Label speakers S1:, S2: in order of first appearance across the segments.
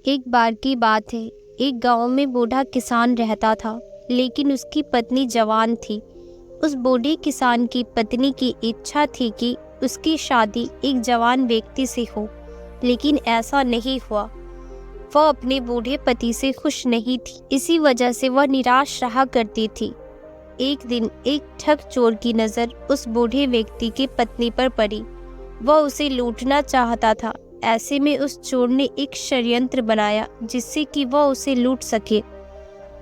S1: एक बार की बात है। एक गांव में बूढ़ा किसान रहता था, लेकिन उसकी पत्नी जवान थी। उस बूढ़े किसान की पत्नी की इच्छा थी कि उसकी शादी एक जवान व्यक्ति से हो, लेकिन ऐसा नहीं हुआ। वह अपने बूढ़े पति से खुश नहीं थी। इसी वजह से वह निराश रहा करती थी। एक दिन एक ठग चोर की नज़र उस बूढ़े व्यक्ति की पत्नी पर पड़ी। वह उसे लूटना चाहता था। ऐसे में उस चोर ने एक षड्यंत्र बनाया जिससे कि वह उसे लूट सके।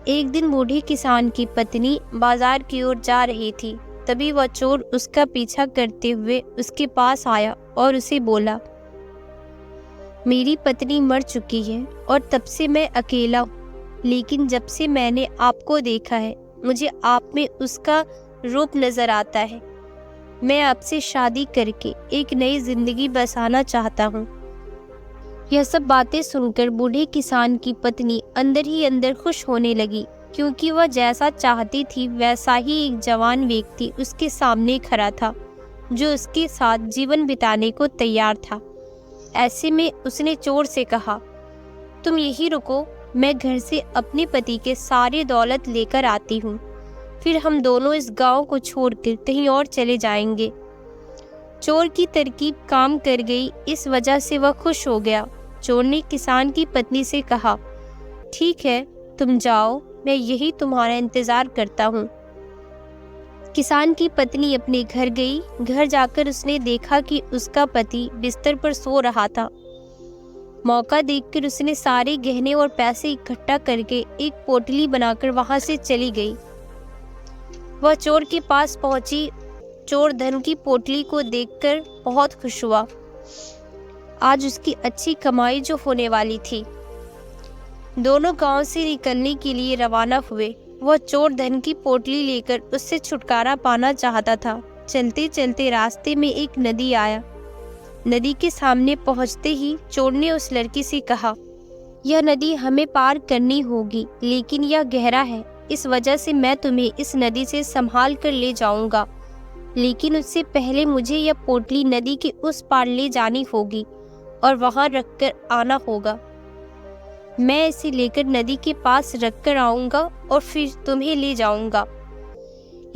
S1: एक दिन बूढ़े किसान की पत्नी बाजार की ओर जा रही थी। तभी वह चोर उसका पीछा करते हुए उसके पास आया और उसे बोला, मेरी पत्नी मर चुकी है और तब से मैं अकेला हूँ, लेकिन जब से मैंने आपको देखा है मुझे आप में उसका रूप नजर आता है। मैं आपसे शादी करके एक नई जिंदगी बसाना चाहता हूँ। यह सब बातें सुनकर बूढ़े किसान की पत्नी अंदर ही अंदर खुश होने लगी, क्योंकि वह जैसा चाहती थी वैसा ही एक जवान व्यक्ति उसके सामने खड़ा था जो उसके साथ जीवन बिताने को तैयार था। ऐसे में उसने चोर से कहा, तुम यहीं रुको, मैं घर से अपने पति के सारे दौलत लेकर आती हूँ, फिर हम दोनों इस गांव को छोड़कर कहीं और चले जाएंगे। चोर की तरकीब काम कर गई, इस वजह से वह खुश हो गया। चोर ने किसान की पत्नी से कहा, ठीक है तुम जाओ, मैं यही तुम्हारा इंतजार करता हूँ। किसान की पत्नी अपने घर गई। घर जाकर उसने देखा कि उसका पति बिस्तर पर सो रहा था। मौका देखकर उसने सारे गहने और पैसे इकट्ठा करके एक पोटली बनाकर वहां से चली गई। वह चोर के पास पहुंची। चोर धन की पोटली को देखकर बहुत खुश हुआ। आज उसकी अच्छी कमाई जो होने वाली थी। दोनों गांव से निकलने के लिए रवाना हुए। वह चोर धन की पोटली लेकर उससे छुटकारा पाना चाहता था। चलते चलते रास्ते में एक नदी आया। नदी के सामने पहुंचते ही चोर ने उस लड़की से कहा, यह नदी हमें पार करनी होगी, लेकिन यह गहरा है, इस वजह से मैं तुम्हें इस नदी से संभाल कर ले जाऊंगा, लेकिन उससे पहले मुझे यह पोटली नदी के उस पार ले जानी होगी और वहां रखकर आना होगा। मैं इसे लेकर नदी के पास रखकर आऊंगा और फिर तुम्हें ले जाऊंगा।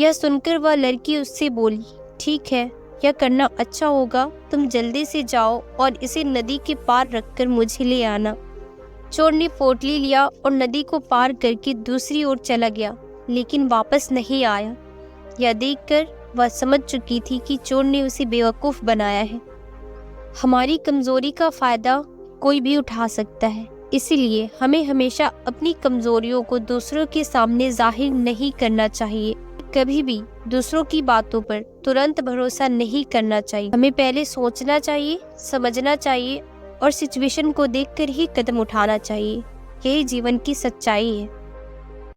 S1: यह सुनकर वह लड़की उससे बोली, ठीक है, यह करना अच्छा होगा, तुम जल्दी से जाओ और इसे नदी के पार रखकर मुझे ले आना। चोर ने पोटली लिया और नदी को पार करके दूसरी ओर चला गया, लेकिन वापस नहीं आया। यह देखकर वह समझ चुकी थी कि चोर ने उसे बेवकूफ़ बनाया है। हमारी कमजोरी का फायदा कोई भी उठा सकता है, इसलिए हमें हमेशा अपनी कमजोरियों को दूसरों के सामने जाहिर नहीं करना चाहिए। कभी भी दूसरों की बातों पर तुरंत भरोसा नहीं करना चाहिए। हमें पहले सोचना चाहिए, समझना चाहिए और सिचुएशन को देखकर ही कदम उठाना चाहिए। यही जीवन की सच्चाई है।